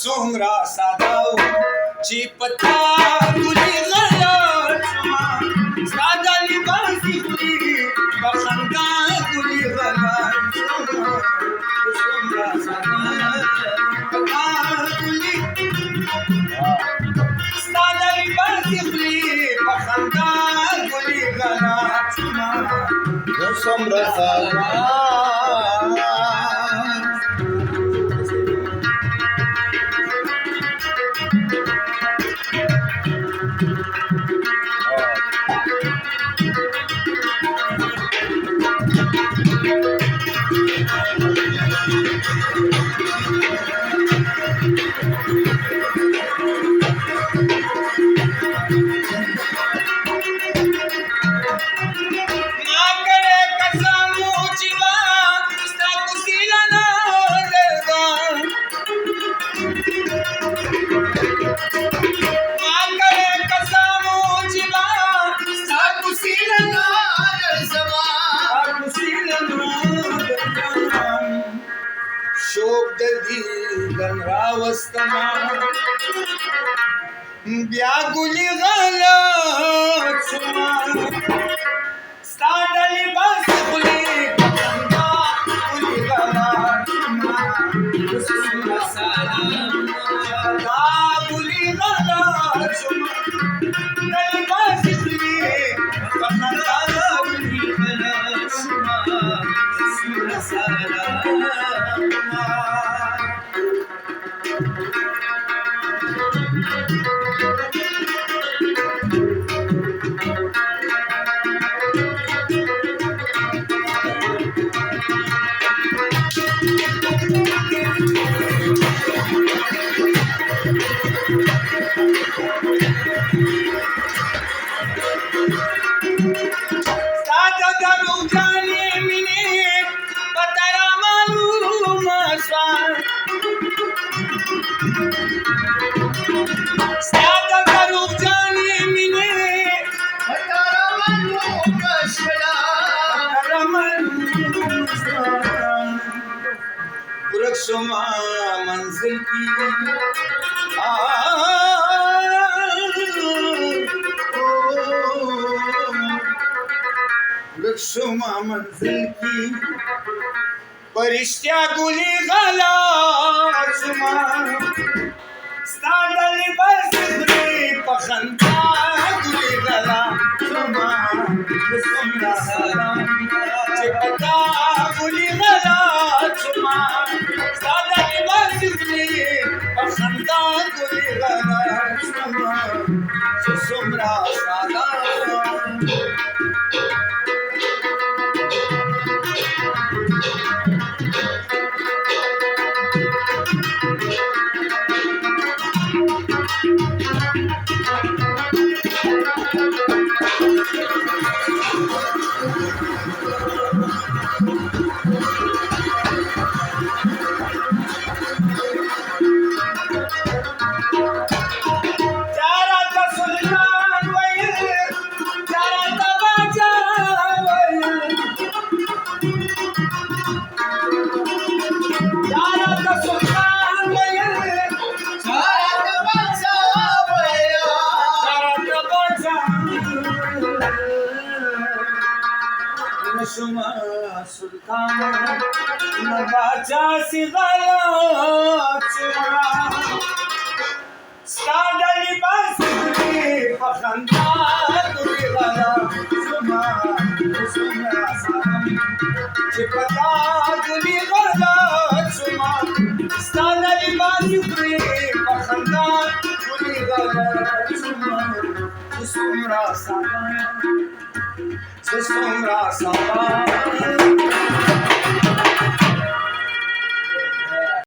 سومرا ساداو چې پتا ګلي غلط ساده لباسي خوري بخندا ګلي غلط سومرا ساداو ګلي ساده لباسي خوري بخندا ګلي غلط سومرا ساداو شوق د دیدن راوستما بیا ګلي غلط شما ستا د لباس ګلي بخندا ګلي غلط شما سومرا ساداو ګلي غلط شما د لباس ګلي بخندا ګلي غلط شما سومرا ساداو شما منزل کی شما منزل کی پرشتیا گلی غلط شما ستا د لباس خوري پخندا گلی غلط شما سومرا ساداو چې پتا گلی غلط شما بخندا ګلي غلط شما سومرا ساداو شما سلطان نباچا سی غلط شما ستا د لباس ګلي بخندا ګلي غلط شما سومرا ساداو چې پتا ګلي غلط شما ستا د لباس ګلي بخندا ګلي غلط شما سومرا ساداو سومرا ساداو